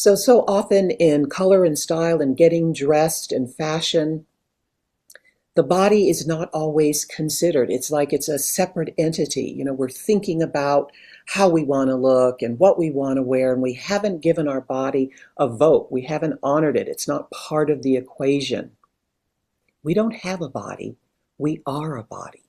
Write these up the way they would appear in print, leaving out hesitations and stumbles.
So often in color and style and getting dressed and fashion, the body is not always considered. It's like it's a separate entity. We're thinking about how we want to look and what we want to wear, and we haven't given our body a vote. We haven't honored it. It's not part of the equation. We don't have a body. We are a body.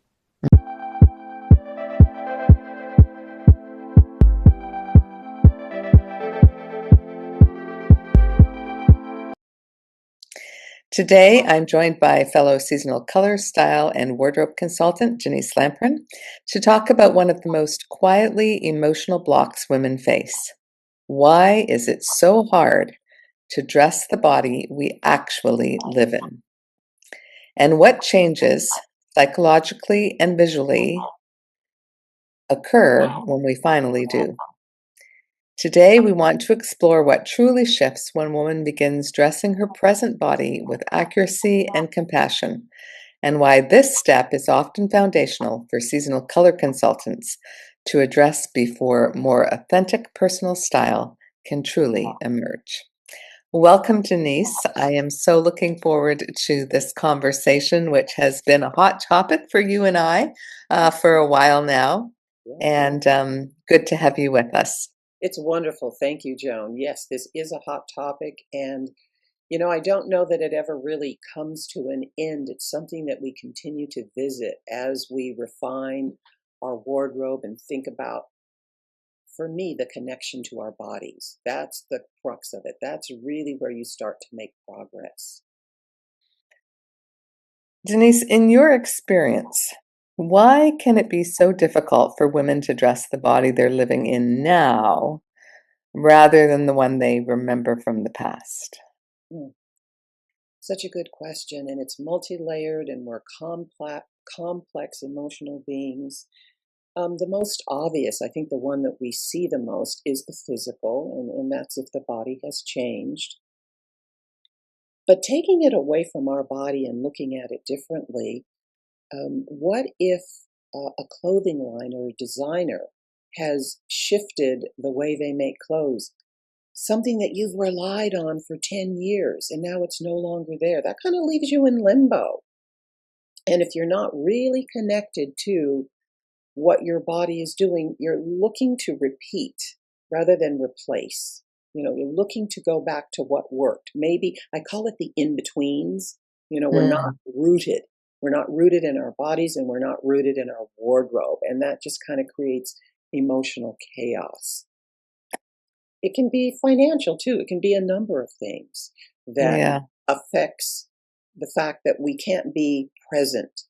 Today, I'm joined by fellow seasonal color, style, and wardrobe consultant, Denise Lampron, to talk about one of the most quietly emotional blocks women face. Why is it so hard to dress the body we actually live in? And what changes psychologically and visually occur when we finally do? Today, we want to explore what truly shifts when a woman begins dressing her present body with accuracy and compassion, and why this step is often foundational for seasonal color consultants to address before more authentic personal style can truly emerge. Welcome, Denise. I am so looking forward to this conversation, which has been a hot topic for you and I for a while now, and good to have you with us. It's wonderful. Thank you, Joan. Yes, this is a hot topic. And, I don't know that it ever really comes to an end. It's something that we continue to visit as we refine our wardrobe and think about, for me, the connection to our bodies. That's the crux of it. That's really where you start to make progress. Denise, in your experience, why can it be so difficult for women to dress the body they're living in now rather than the one they remember from the past? Such a good question, and it's multi-layered, and we're complex emotional beings. The most obvious, I think the one that we see the most, is the physical, and that's if the body has changed. But taking it away from our body and looking at it differently, what if a clothing line or a designer has shifted the way they make clothes? Something that you've relied on for 10 years, and now it's no longer there. That kind of leaves you in limbo. And if you're not really connected to what your body is doing, you're looking to repeat rather than replace. You're looking to go back to what worked. Maybe I call it the in-betweens. We're not rooted. We're not rooted in our bodies, and we're not rooted in our wardrobe. And that just kind of creates emotional chaos. It can be financial too. It can be a number of things that affects the fact that we can't be present,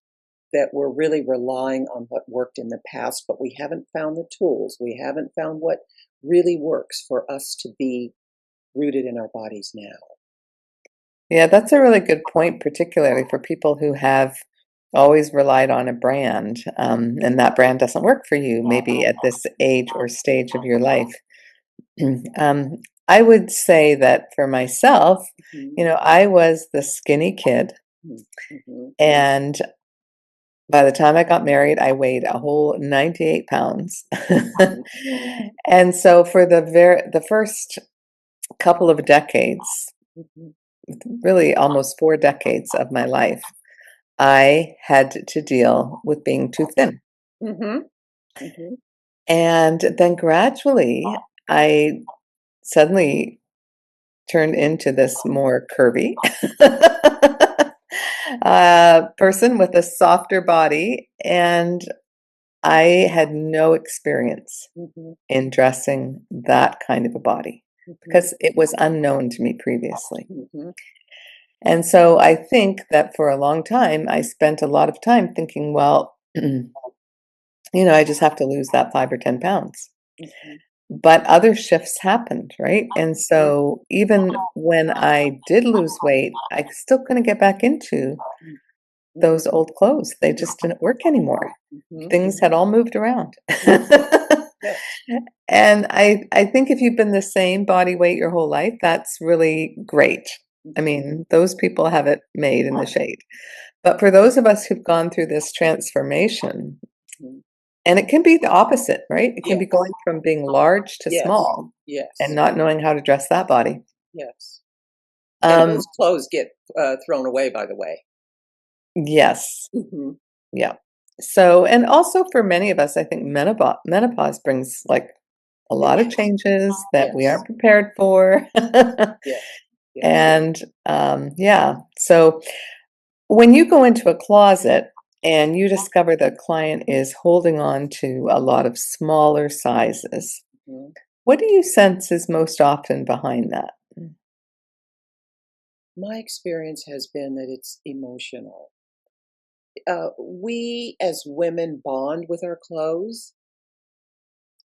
that we're really relying on what worked in the past, but we haven't found the tools. We haven't found what really works for us to be rooted in our bodies now. Yeah, that's a really good point, particularly for people who have always relied on a brand, and that brand doesn't work for you, maybe at this age or stage of your life. I would say that for myself, I was the skinny kid, and by the time I got married, I weighed a whole 98 pounds. And so for the first couple of decades, really almost 4 decades of my life, I had to deal with being too thin. And then gradually, I suddenly turned into this more curvy person with a softer body, and I had no experience in dressing that kind of a body because it was unknown to me previously. And so I think that for a long time, I spent a lot of time thinking, well, I just have to lose that 5 or 10 pounds. But other shifts happened, right? And so even when I did lose weight, I still couldn't get back into those old clothes. They just didn't work anymore. Things had all moved around. And I think if you've been the same body weight your whole life, that's really great. I mean, those people have it made in the shade. But for those of us who've gone through this transformation, And it can be the opposite, right? It can be Yes, going from being large to yes, small and yes, not knowing how to dress that body. yes. And Um, those clothes get thrown away, by the way. yes. Hmm. Yeah. So, and also for many of us, I think menopause brings like a lot of Yes, changes that we yes, aren't prepared for. yes, yes. And yeah, so when you go into a closet and you discover the client is holding on to a lot of smaller sizes, Mhm. what do you sense is most often behind that? My experience has been that it's emotional. We as women bond with our clothes.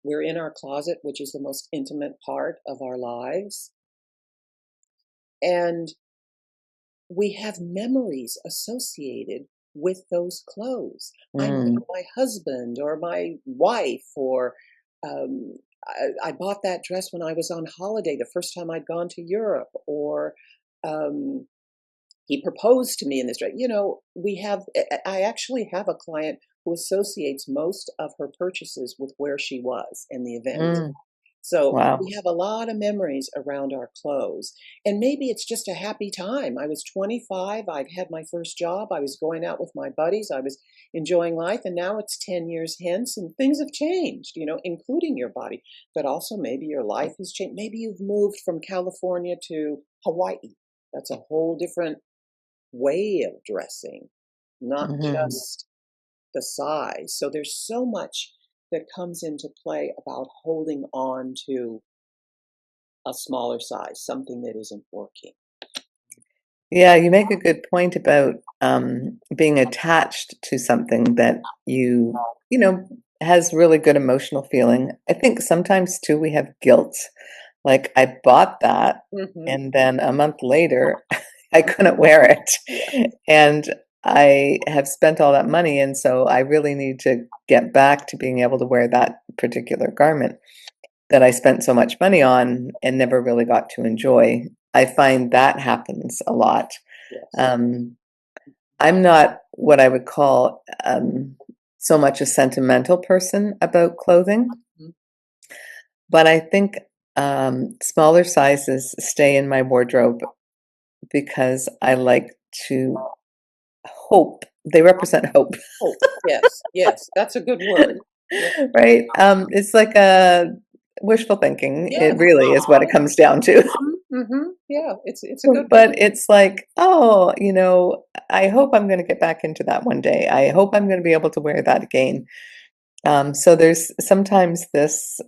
We're in our closet, which is the most intimate part of our lives. And we have memories associated with those clothes. I Mm, know my husband or my wife, or um, I bought that dress when I was on holiday the first time I'd gone to Europe, or um, he proposed to me in this dress. We have, I actually have a client who associates most of her purchases with where she was in the event. mm, So wow. we have a lot of memories around our clothes. And maybe it's just a happy time. I was 25. I'd had my first job. I was going out with my buddies. I was enjoying life. And now it's 10 years hence and things have changed, including your body. But also maybe your life has changed. Maybe you've moved from California to Hawaii. That's a whole different way of dressing, not Mhm. just the size. So there's so much that comes into play about holding on to a smaller size, something that isn't working. Yeah, you make a good point about being attached to something that you know, has really good emotional feeling. I think sometimes too we have guilt. Like I bought that Hmm. and then a month later I couldn't wear Yeah. it. And I have spent all that money, and so I really need to get back to being able to wear that particular garment that I spent so much money on and never really got to enjoy. I find that happens a lot. Yes. Um, I'm not what I would call so much a sentimental person about clothing, Mhm. but I think smaller sizes stay in my wardrobe because I like to hope. They represent hope, Hope. Yes. Yes. That's a good word. Yeah. right? It's like a wishful thinking. It Yes. really is what it comes down to. Hmm. Hmm. Yeah. It's a good one. But it's like, oh, I hope I'm going to get back into that one day. I hope I'm going to be able to wear that again. So there's sometimes this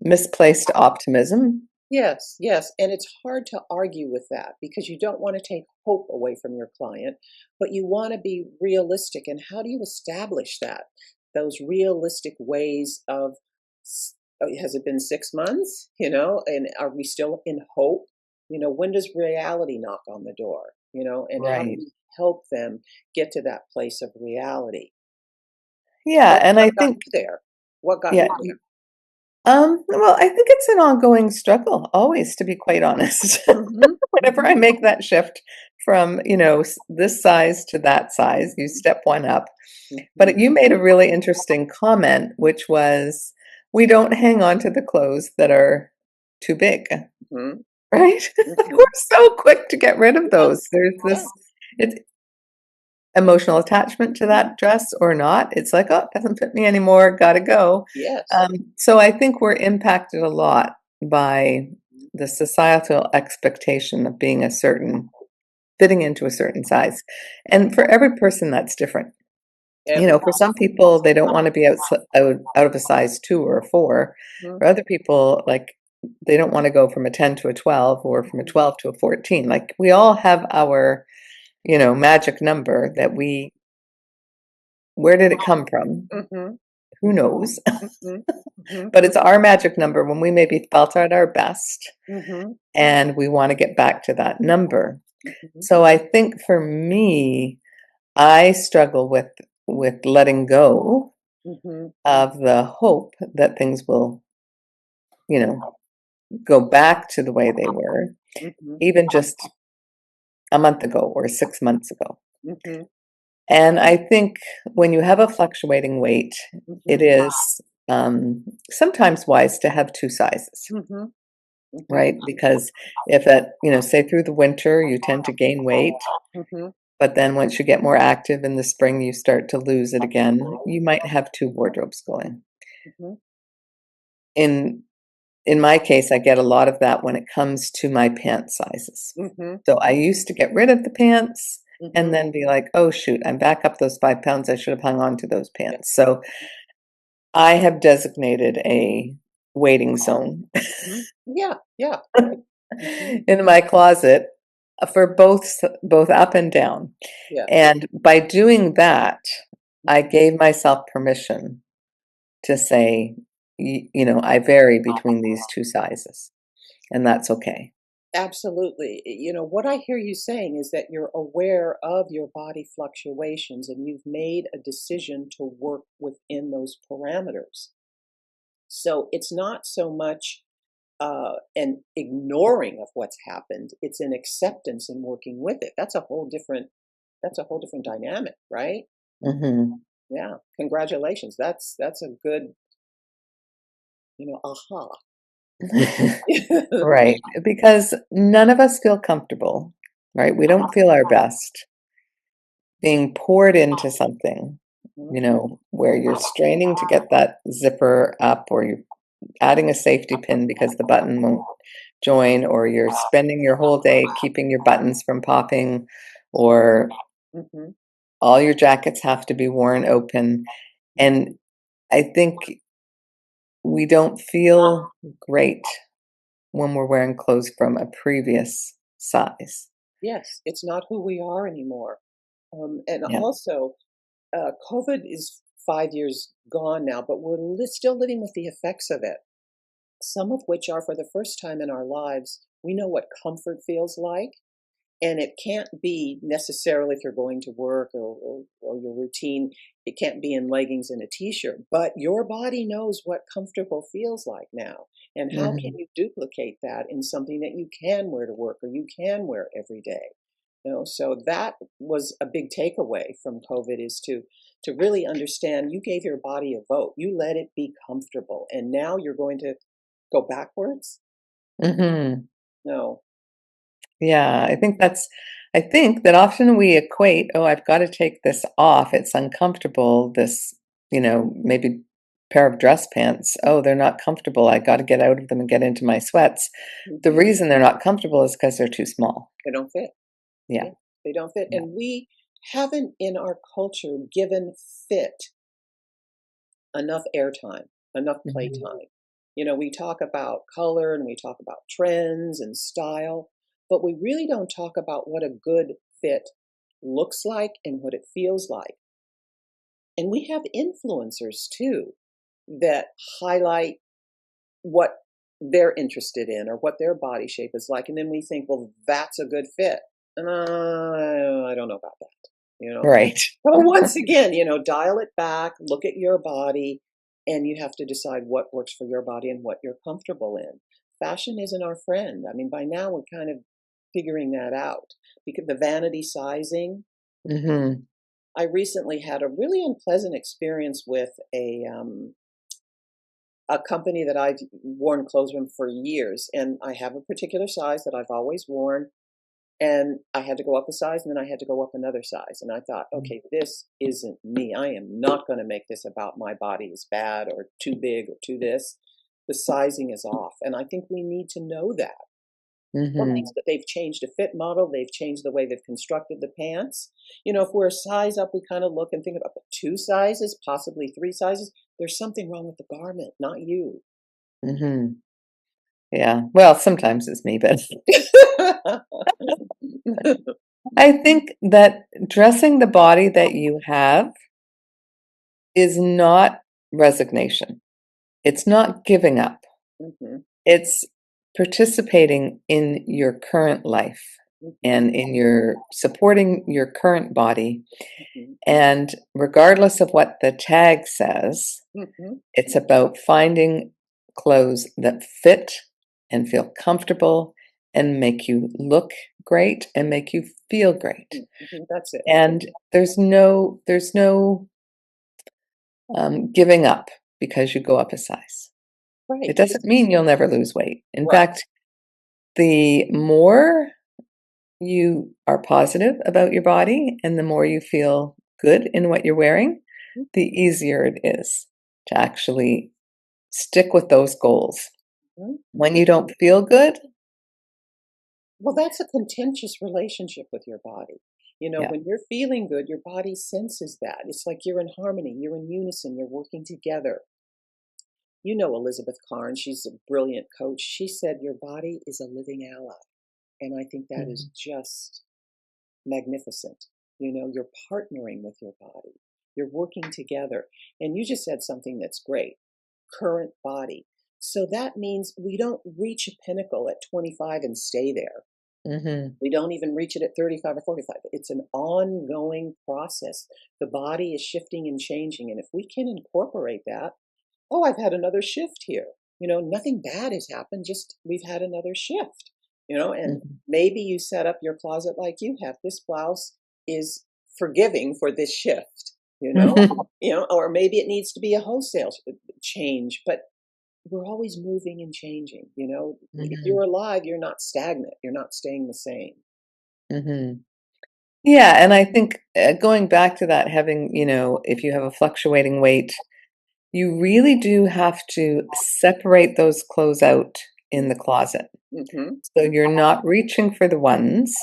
misplaced optimism. Yes, yes. And it's hard to argue with that because you don't want to take hope away from your client, but you want to be realistic. And how do you establish that? Those realistic ways of, has it been 6 months? And are we still in hope? When does reality knock on the door? And how do Right. we help them get to that place of reality? Yeah, What, and I what got think, you there? What got yeah, you there? well, I think it's an ongoing struggle, always, to be quite honest. Hmm. Whenever Hmm. I make that shift from, this size to that size, you step one up. Hmm. But you made a really interesting comment, which was we don't hang on to the clothes that are too big, Hmm. right? Like we're Hmm. so quick to get rid of those. Yes, There's this yes, it's emotional attachment to mhm, that dress or not. It's like, oh, it doesn't fit me anymore, gotta go. yes. So I think we're impacted a lot by the societal expectation of being fitting into a certain size. And for every person, that's different. Every For some people, they don't want to be out of a size 2 or a 4. mhm, For other people, like, they don't want to go from a 10 to a 12 or from a mhm, 12 to a 14. Like, we all have our, magic number that where did it come from? mhm, Who knows? mhm, mhm, But it's our magic number when we maybe felt at our best mhm, and we want to get back to that number. mhm, So I think for me, I struggle with letting go mhm, of the hope that things will, you know, go back to the way they were, mhm, even just a month ago or 6 months ago. mhm. And I think when you have a fluctuating weight, it is sometimes wise to have two sizes, Mm-hmm. Mm-hmm. right? Because if say through the winter, you tend to gain weight, Mm-hmm. but then once you get more active in the spring, you start to lose it again. You might have two wardrobes going. Mm-hmm. In in my case, I get a lot of that when it comes to my pant sizes. Mm-hmm. So I used to get rid of the pants Mm-hmm. and then be like, oh shoot, I'm back up those 5 pounds. I should have hung on to those Yeah. pants. So I have designated a waiting zone Mm-hmm. Yeah. Yeah. Mm-hmm. in my closet for both up and down. Yeah. And by doing that, I Mm-hmm. gave myself permission to say, I vary between these two sizes, and that's okay. Absolutely. What I hear you saying is that you're aware of your body fluctuations and you've made a decision to work within those parameters. So it's not so much an ignoring of what's happened; it's an acceptance and working with it. That's a whole different dynamic, right? Hmm. Yeah. Congratulations. That's a good, aha. Right, because none of us feel comfortable, right? We don't feel our best being poured into something, Mhm. where you're straining to get that zipper up, or you're adding a safety pin because the button won't join, or you're spending your whole day keeping your buttons from popping, or Mhm. all your jackets have to be worn open. And I think we don't feel great when we're wearing clothes from a previous size. Yes, it's not who we are anymore. And Yeah. also, COVID is 5 years gone now, but we're still living with the effects of it. Some of which are for the first time in our lives, we know what comfort feels like. And it can't be necessarily if you're going to work or your routine, it can't be in leggings and a t-shirt, but your body knows what comfortable feels like now. And how can Mhm. you duplicate that in something that you can wear to work or you can wear every day? So that was a big takeaway from COVID is to really understand you gave your body a vote. You let it be comfortable. And now you're going to go backwards? Mhm. No. Yeah, I think that often we equate, "Oh, I've gotta take this off. It's uncomfortable." This, maybe pair of dress pants. "Oh, they're not comfortable. I gotta get out of them and get into my sweats." The Mhm. reason they're not comfortable is because 'cause they're too small. They don't fit. Yeah, Yeah, they don't fit. yeah. And we haven't in our culture given fit enough airtime, enough Mhm. playtime. We talk about color and we talk about trends and style, but we really don't talk about what a good fit looks like and what it feels like. And we have influencers too that highlight what they're interested in or what their body shape is like. And then we think, well, that's a good fit. I don't know about that. Right. So once again, dial it back, look at your body, and you have to decide what works for your body and what you're comfortable in. Fashion isn't our friend. I mean, by now we're kind of figuring that out because the vanity sizing. Mhm. I recently had a really unpleasant experience with a company that I've worn clothes from for years, and I have a particular size that I've always worn, and I had to go up a size, and then I had to go up another size, and I thought, okay, this isn't me. I am not going to make this about my body is bad or too big or too this. The sizing is off, and I think we need to know that. Well, Mhm. they've changed the fit model. They've changed the way they've constructed the pants. If we're a size up, we kind of look and think about two sizes, possibly three sizes. There's something wrong with the garment, not you. Mhm. Yeah. Well, sometimes it's me, but I think that dressing the body that you have is not resignation. It's not giving up. Mhm, It's participating in your current life mhm, and in your supporting your current body. mhm, And regardless of what the tag says, mhm, it's about finding clothes that fit and feel comfortable and make you look great and make you feel great. That's it. And there's no giving up because you go up a size. Right. It doesn't mean you'll never lose weight. In Right. fact, the more you are positive about your body and the more you feel good in what you're wearing, the easier it is to actually stick with those goals. When you don't feel good, Well, that's a contentious relationship with your body. yeah. When you're feeling good, your body senses that. It's like you're in harmony, you're in unison, you're working together. Elizabeth Karn, she's a brilliant coach. She said, your body is a living ally. And I think that is just magnificent. You're partnering with your body, you're working together. And you just said something that's great: current body. So that means we don't reach a pinnacle at 25 and stay there. We don't even reach it at 35 or 45. It's an ongoing process. The body is shifting and changing. And if we can incorporate that, oh, I've had another shift here. Nothing bad has happened, just we've had another shift. And maybe you set up your closet like you have. This blouse is forgiving for this shift, or maybe it needs to be a wholesale change, but we're always moving and changing. If you're alive, you're not stagnant. You're not staying the same. Yeah, and I think going back to that, having, if you have a fluctuating weight, you really do have to separate those clothes out in the closet. So you're not reaching for the ones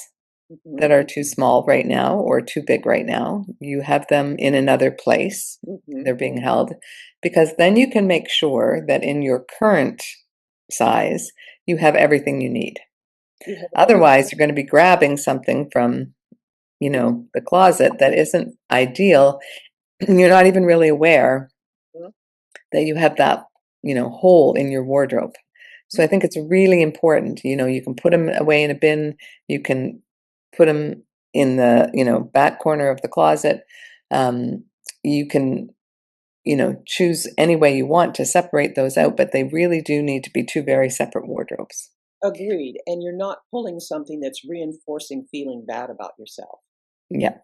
that are too small right now or too big right now. You have them in another place. They're being held, because then you can make sure that in your current size, you have everything you need. Otherwise, you're going to be grabbing something from, the closet that isn't ideal. You're not even really aware that you have that, hole in your wardrobe. So I think it's really important, you can put them away in a bin, you can put them in the, back corner of the closet. You can, choose any way you want to separate those out, but they really do need to be two very separate wardrobes. Agreed. And you're not pulling something that's reinforcing feeling bad about yourself. Yeah.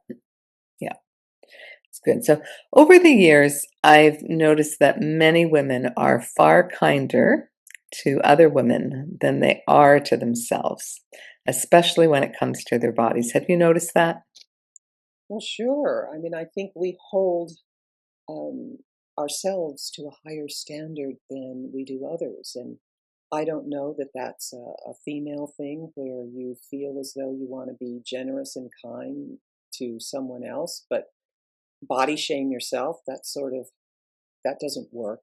Yeah. It's good. So over the years, I've noticed that many women are far kinder to other women than they are to themselves, especially when it comes to their bodies. Have you noticed that? Well, sure. I mean, I think we hold ourselves to a higher standard than we do others. And I don't know that that's a female thing where you feel as though you want to be generous and kind to someone else, but body shame yourself, that doesn't work.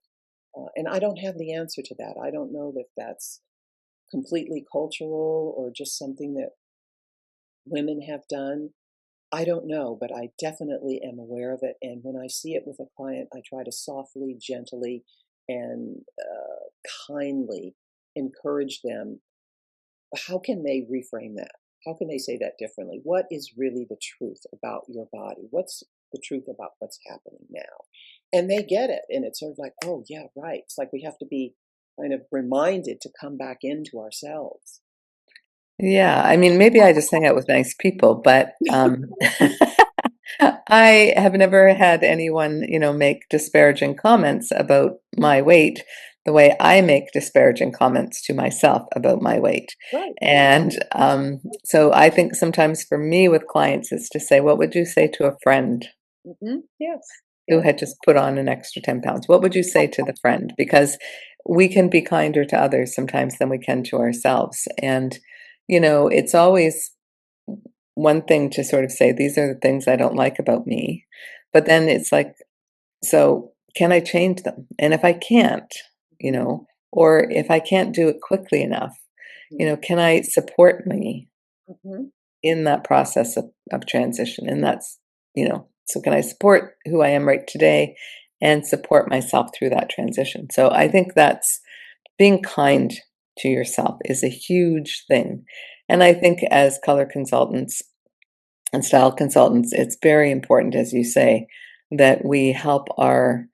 And I don't have the answer to that. I don't know that that's completely cultural or just something that women have done. I don't know, but I definitely am aware of it. And when I see it with a client, I try to softly, gently, and kindly encourage them. How can they reframe that? How can they say that differently? What is really the truth about your body? What's the truth about what's happening now? And they get it. And it's sort of like, oh, yeah, right. It's like we have to be kind of reminded to come back into ourselves. Yeah, I mean, maybe I just hang out with nice people, but I have never had anyone, make disparaging comments about my weight the way I make disparaging comments to myself about my weight. Right. And so I think sometimes for me with clients is to say, what would you say to a friend Yes. who had just put on an extra 10 pounds? What would you say to the friend? Because we can be kinder to others sometimes than we can to ourselves. And, it's always one thing to sort of say, these are the things I don't like about me. But then it's like, so can I change them? And if I can't, or if I can't do it quickly enough, can I support me in that process of transition? And that's, so can I support who I am right today and support myself through that transition? So I think that's being kind to yourself is a huge thing. And I think as color consultants and style consultants, it's very important, as you say, that we help our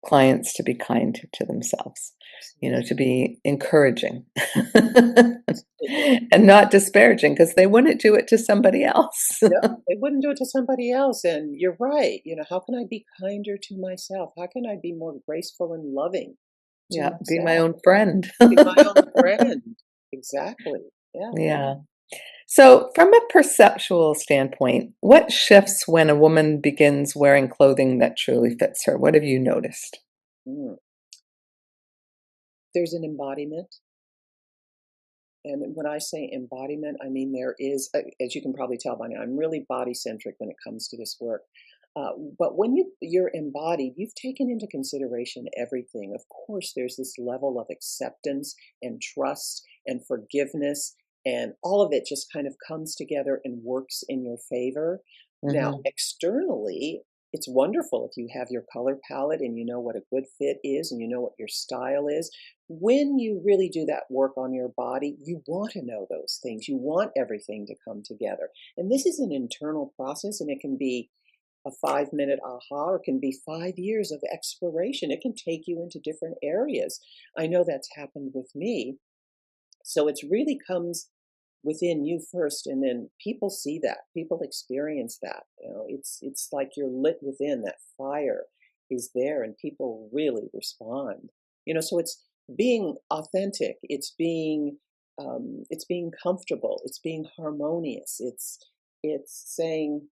clients to be kind to themselves. to be encouraging Absolutely. and not disparaging because they wouldn't do it to somebody else. No, they wouldn't do it to somebody else. And you're right. How can I be kinder to myself? How can I be more graceful and loving to Yeah, be my myself? own friend. Be my own friend. Exactly. Yeah. Yeah. So, from a perceptual standpoint, what shifts when a woman begins wearing clothing that truly fits her? What have you noticed? Mm. There's an embodiment. And when I say embodiment, I mean there is, as you can probably tell by now, I'm really body centric when it comes to this work. But when you're embodied, you've taken into consideration everything. Of course, there's this level of acceptance and trust and forgiveness, and all of it just kind of comes together and works in your favor. Now, Hmm. externally, it's wonderful if you have your color palette and you know what a good fit is and you know what your style is. When you really do that work on your body, you want to know those things. You want everything to come together. And this is an internal process, and it can be a 5-minute aha, or it can be 5 years of exploration. It can take you into different areas. I know that's happened with me. So it's really comes within you first, and then people see that, people experience that. It's like you're lit within, that fire is there, and people really respond. So it's being authentic, it's being comfortable, it's being harmonious, it's saying,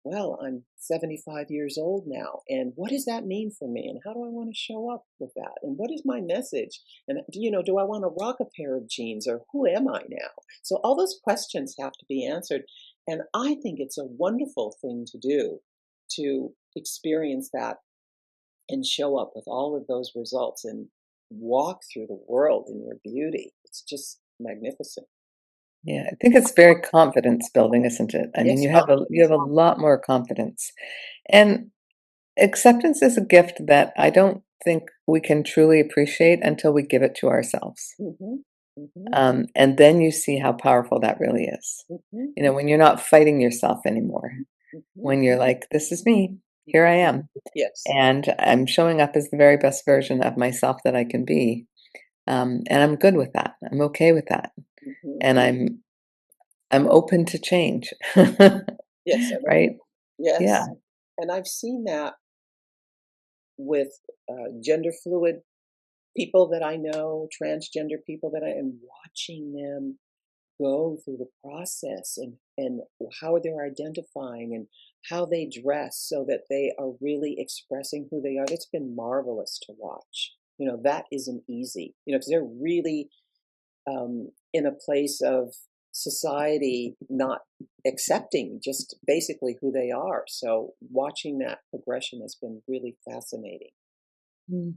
well, I'm 75 years old now, and what does that mean for me, and how do I want to show up with that, and what is my message, and do I want to rock a pair of jeans, or who am I now? So all those questions have to be answered. And I think it's a wonderful thing to do, to experience that and show up with all of those results and walk through the world in your beauty. It's just magnificent. Yeah, I think it's very confidence building, isn't it? I mean, Yes, you have a lot more confidence. And acceptance is a gift that I don't think we can truly appreciate until we give it to ourselves. hmm hmm And then you see how powerful that really is. hmm When you're not fighting yourself anymore, hmm when you're like, this is me, here I am, Yes. and I'm showing up as the very best version of myself that I can be. And I'm good with that. I'm okay with that. hmm And I'm open to change. Yes. And Right? Yeah. yes. And I've seen that with gender fluid people that I know, transgender people that I am, watching them go through the process, and how they're identifying and how they dress so that they are really expressing who they are. It's been marvelous to watch. That isn't easy, because they're really in a place of society not accepting just basically who they are. So watching that progression has been really fascinating. Mm.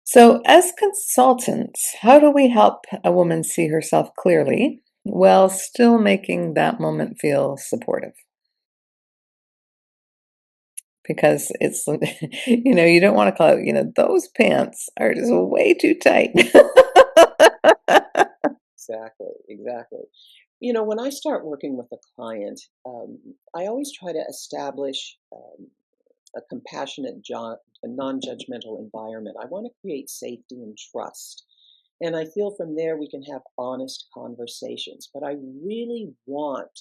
So, as consultants, how do we help a woman see herself clearly while still making that moment feel supportive? Because it's, you don't want to call it, those pants are just way too tight. Exactly, exactly. When I start working with a client, I always try to establish a compassionate, a non-judgmental environment. I want to create safety and trust. And I feel from there we can have honest conversations. But I really want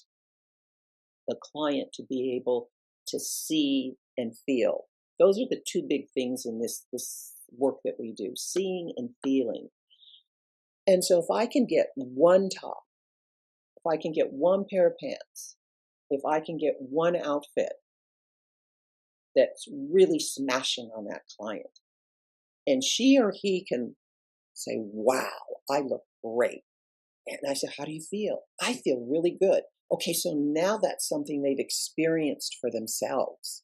the client to be able to see and feel. Those are the two big things in this work that we do: seeing and feeling. And so if I can get one top, if I can get one pair of pants, if I can get one outfit that's really smashing on that client, and she or he can say, wow, I look great. And I said, how do you feel? I feel really good. Okay, so now that's something they've experienced for themselves.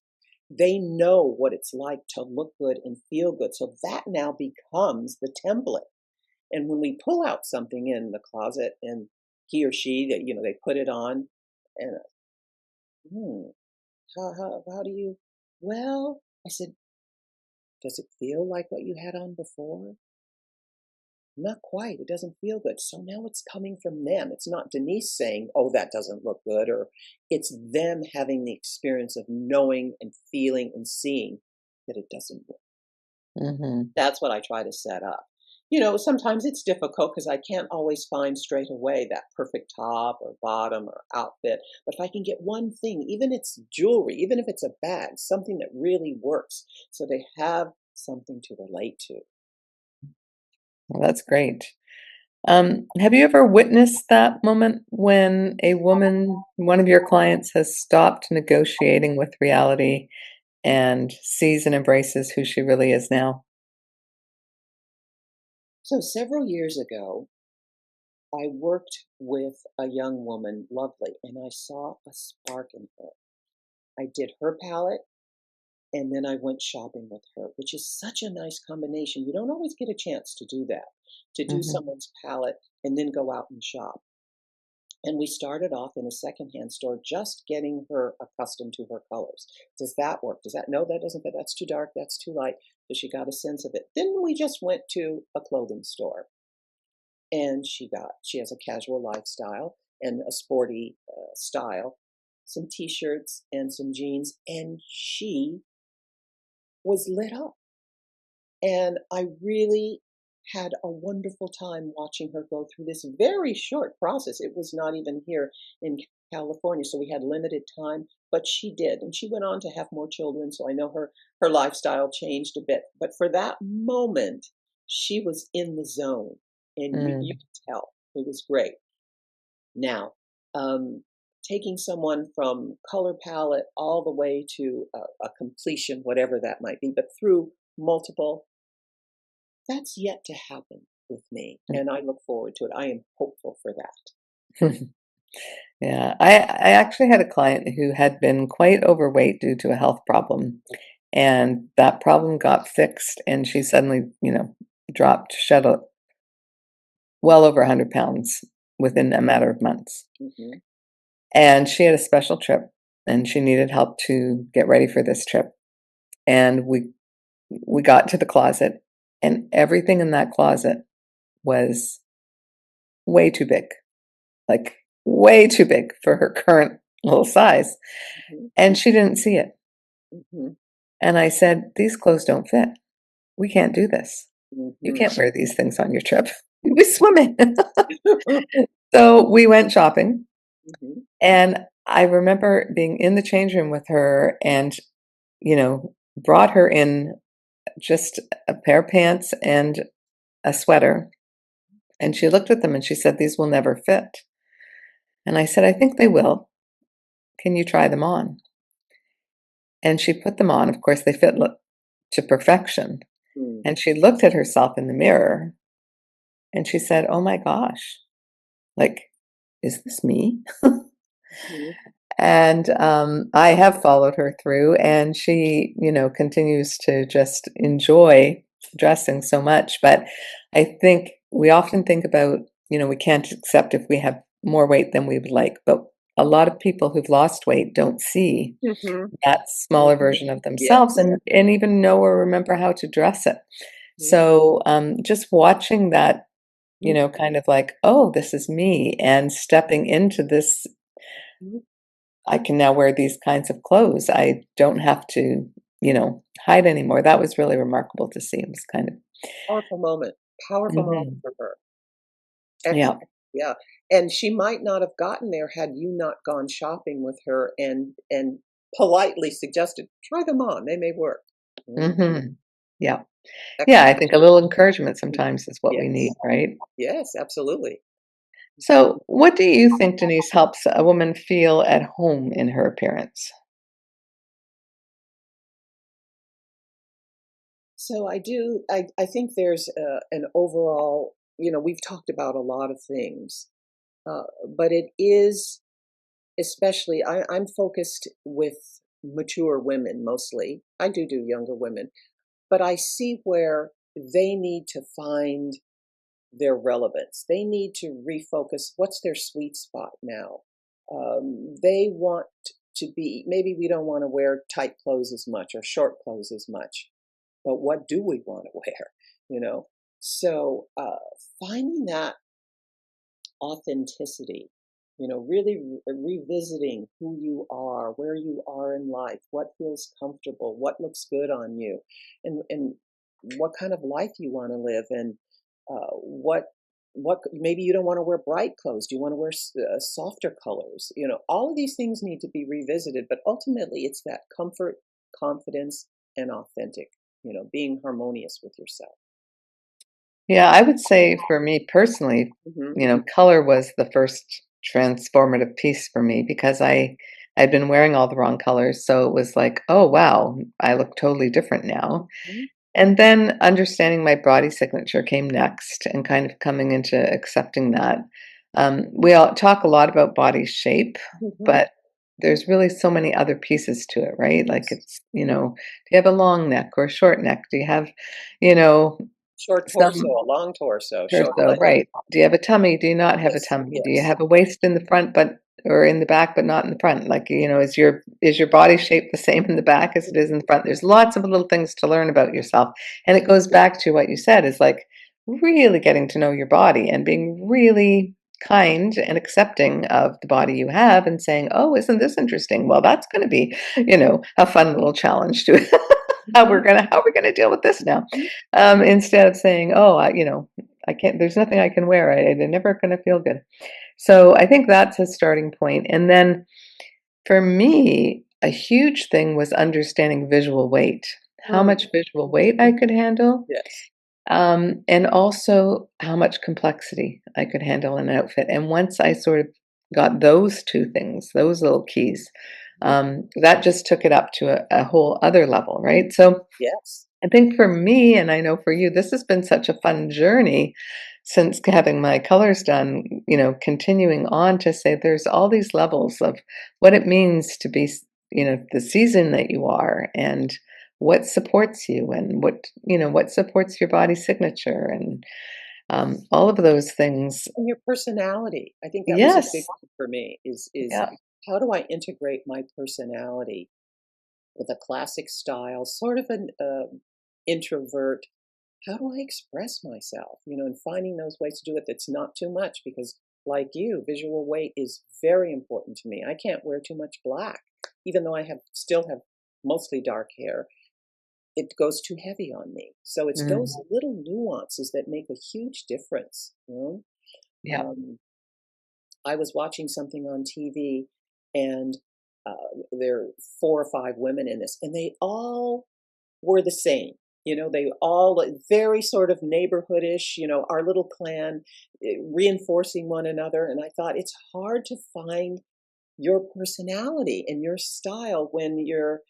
They know what it's like to look good and feel good. So that now becomes the template. And when we pull out something in the closet and he or she, they put it on, and hmm, how do you? Well, I said, does it feel like what you had on before? Not quite. It doesn't feel good. So now it's coming from them. It's not Denise saying, oh, that doesn't look good, or it's them having the experience of knowing and feeling and seeing that it doesn't work. Mm-hmm. That's what I try to set up. Sometimes it's difficult because I can't always find straight away that perfect top or bottom or outfit. But if I can get one thing, even if it's jewelry, even if it's a bag, something that really works, so they have something to relate to. Well, that's great. Have you ever witnessed that moment when a woman, one of your clients, has stopped negotiating with reality and sees and embraces who she really is now? So several years ago, I worked with a young woman, lovely, and I saw a spark in her. I did her palette and then I went shopping with her, which is such a nice combination. You don't always get a chance to do that, to do Hmm. someone's palette and then go out and shop. And we started off in a secondhand store, just getting her accustomed to her colors. Does that work? Does that? No, that doesn't fit. That's too dark. That's too light. So she got a sense of it. Then we just went to a clothing store, and she has a casual lifestyle and a sporty style, some t-shirts and some jeans, and she was lit up. And I really had a wonderful time watching her go through this very short process. It was not even here in California, so we had limited time, but she did. And she went on to have more children, so I know her lifestyle changed a bit. But for that moment, she was in the zone, and you Mm. could tell. It was great. Now, taking someone from color palette all the way to a completion, whatever that might be, but through multiple, that's yet to happen with me, and I look forward to it. I am hopeful for that. Yeah, I actually had a client who had been quite overweight due to a health problem, and that problem got fixed, and she suddenly, dropped, shed well over 100 pounds within a matter of months. Mhm. And she had a special trip, and she needed help to get ready for this trip. And we got to the closet, and everything in that closet was way too big, like way too big for her current little size. Mhm. And she didn't see it. Mhm. And I said, "These clothes don't fit. We can't do this. You Mhm. can't wear these things on your trip. We swim in." So we went shopping, Mhm. and I remember being in the change room with her and, brought her in just a pair of pants and a sweater. And she looked at them and she said, "These will never fit." And I said, "I think they will. Can you try them on?" And she put them on. Of course, they fit to perfection. Mm. And she looked at herself in the mirror and she said, "Oh my gosh, like, is this me?" Mhm. And I have followed her through, and she, continues to just enjoy dressing so much. But I think we often think about, we can't accept if we have more weight than we would like. But a lot of people who've lost weight don't see Mhm. that smaller Mhm. version of themselves Yes. and even know or remember how to dress it. Mhm. So just watching that, Mhm. kind of like, oh, this is me, and stepping into this, Mhm. I can now wear these kinds of clothes. I don't have to, hide anymore. That was really remarkable to see. It was kind of, Powerful moment. Powerful moment mhm. for her. Yeah. Yeah, and she might not have gotten there had you not gone shopping with her and politely suggested, "Try them on, they may work." Mhm. Hmm. Yeah. Yeah. I Excellent. think a little encouragement Mhm. sometimes is what we need, Yes. right? Yes, absolutely. So, what do you think, Denise, helps a woman feel at home in her appearance? So I think there's an overall, we've talked about a lot of things, but it is especially, I'm focused with mature women mostly. I do younger women, but I see where they need to find their relevance. They need to refocus what's their sweet spot now. They want to be, maybe we don't want to wear tight clothes as much or short clothes as much, but what do we want to wear? You know? So finding that authenticity, really revisiting who you are, where you are in life, what feels comfortable, what looks good on you, and what kind of life you want to live, and what maybe you don't want to wear bright clothes. Do you want to wear softer colors? All of these things need to be revisited, but ultimately it's that comfort, confidence, and authentic, being harmonious with yourself. Yeah, I would say for me personally, Hmm. color was the first transformative piece for me because I'd been wearing all the wrong colors. So it was like, oh wow, I look totally different now. And then understanding my body signature came next and kind of coming into accepting that. We all talk a lot about body shape, Hmm. but there's really so many other pieces to it, right? Like Yes. it's, do you have a long neck or a short neck? Do you have, you know, Short torso, some a long torso, short torso, leg. right? Do you have a tummy? Do you not have a Yes, tummy? Do you yes. have a waist in the front but or in the back but not in the front? Like, is your body shape the same in the back as it is in the front? There's lots of little things to learn about yourself. And it goes back to what you said is like really getting to know your body and being really kind and accepting of the body you have and saying, "Oh, isn't this interesting? Well, that's going to be, a fun little challenge to Mhm, how we're gonna deal with this now." mhm. Instead of saying, "Oh, I can't. There's nothing I can wear. I'm never gonna feel good." So I think that's a starting point. And then for me, a huge thing was understanding visual weight, how Mm, much visual weight I could handle, yes. and also how much complexity I could handle in an outfit. And once I sort of got those two things, those little keys, Mhm. that just took it up to a whole other level, right? So Yes. I think for me, and I know for you, this has been such a fun journey since having my colors done, continuing on to say there's all these levels of what it means to be, the season that you are and what supports you and what supports your body signature and all of those things. And your personality. I think that was a big Yes. one for me is Yeah. how do I integrate my personality with a classic style, sort of an introvert. How do I express myself? And finding those ways to do it that's not too much because, like you, visual weight is very important to me. I can't wear too much black, even though I still have mostly dark hair. It goes too heavy on me. So it's those Mhm. little nuances that make a huge difference. Yeah. Um, I was watching something on TV, and there are 4 or 5 women in this, and they all were the same. They all very sort of neighborhoodish, our little clan, reinforcing one another. And I thought it's hard to find your personality and your style when you're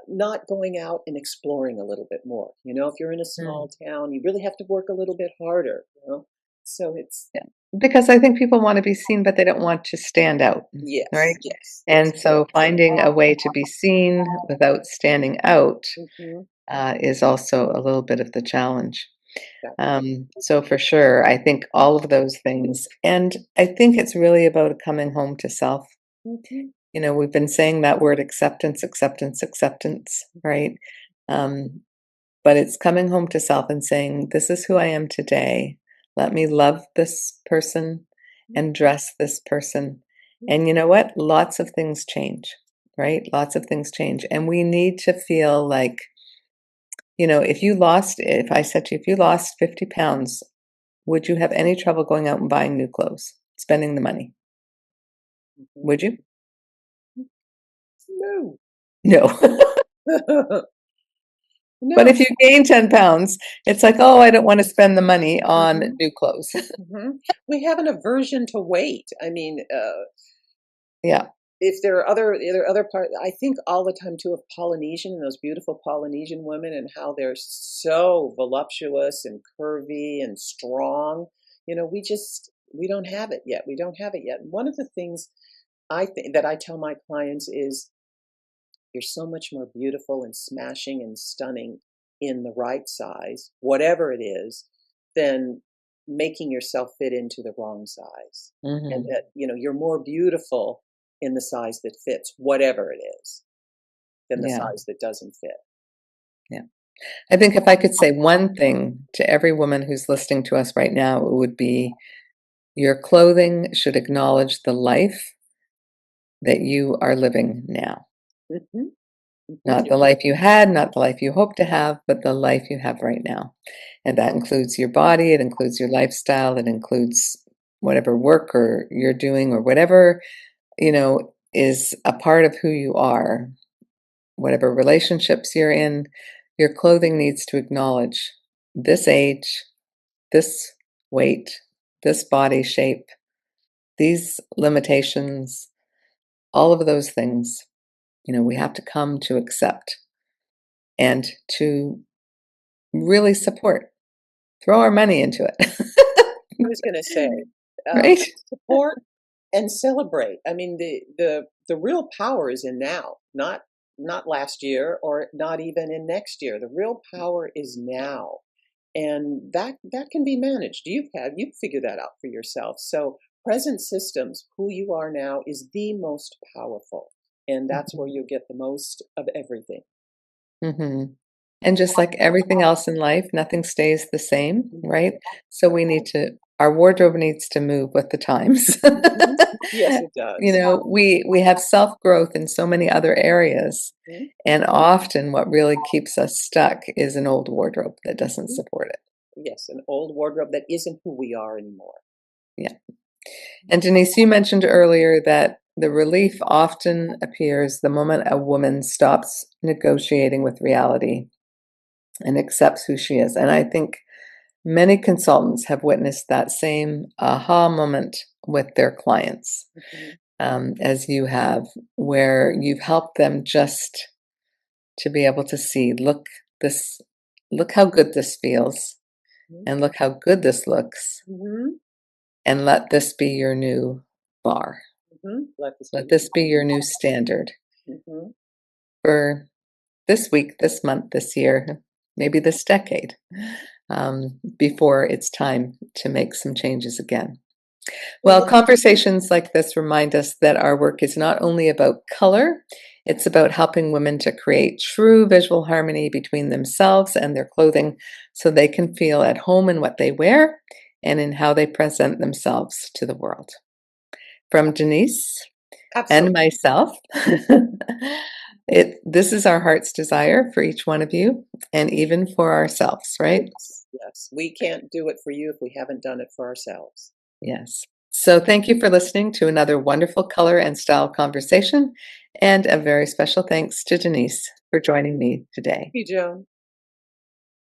not going out and exploring a little bit more. If you're in a Mm. small town, you really have to work a little bit harder. So it's, Yeah, because I think people wanna be seen, but they don't want to stand out, right? yes, yes, yes. And so finding a way to be seen without standing out, Hmm. is also a little bit of the challenge. Yeah. So for sure, I think all of those things, and I think it's really about coming home to self. Hmm. We've been saying that word acceptance, acceptance, acceptance, right? Um, but it's coming home to self and saying, "This is who I am today. Let me love this person and dress this person." And you know what? Lots of things change, right? Lots of things change. And we need to feel like, if I said to you, if you lost 50 pounds, would you have any trouble going out and buying new clothes, spending the money? Hmm. Would you? No. No. But No. if you gain 10 pounds, it's like, oh, I don't want to spend the money on Hmm. new clothes. Hmm. We have an aversion to weight. I mean, Yeah. if there are other part, I think all the time too of Polynesian and those beautiful Polynesian women and how they're so voluptuous and curvy and strong. We don't have it yet. We don't have it yet. One of the things I think that I tell my clients is you're so much more beautiful and smashing and stunning in the right size, whatever it is, than making yourself fit into the wrong size. And Mhm. that, you're more beautiful in the size that fits, whatever it is, than the Yeah. size that doesn't fit. Yeah. I think if I could say one thing to every woman who's listening to us right now, it would be your clothing should acknowledge the life that you are living now. Hmm. Not the life you had, not the life you hope to have, but the life you have right now. And that includes your body, it includes your lifestyle, it includes whatever work or you're doing or whatever, is a part of who you are. Whatever relationships you're in, your clothing needs to acknowledge this age, this weight, this body shape, these limitations, all of those things, we have to come to accept and to really support, throw our money into it. I was going to say, Right? support and celebrate. I mean, the real power is in now, not last year or not even in next year. The real power is now, and that can be managed. You've figured that out for yourself. So present systems, who you are now, is the most powerful, and that's where you'll get the most of everything. Mm-hmm. And just like everything else in life, nothing stays the same, right? So our wardrobe needs to move with the times. Yes, it does. We have self-growth in so many other areas, Mhm. and often what really keeps us stuck is an old wardrobe that doesn't support it. Yes, an old wardrobe that isn't who we are anymore. Yeah. And Denise, you mentioned earlier that the relief often appears the moment a woman stops negotiating with reality and accepts who she is. And I think many consultants have witnessed that same aha moment with their clients, as you have, where you've helped them just to be able to see, look how good this feels, and look how good this looks, and let this be your new bar. Let this be your new standard for this week, this month, this year, maybe this decade, before it's time to make some changes again. Well, conversations like this remind us that our work is not only about color, it's about helping women to create true visual harmony between themselves and their clothing so they can feel at home in what they wear and in how they present themselves to the world. From Denise and myself, this is our heart's desire for each one of you, and even for ourselves, right? Yes. We can't do it for you if we haven't done it for ourselves. Yes. So thank you for listening to another wonderful color and style conversation, and a very special thanks to Denise for joining me today. Thank you, Joan.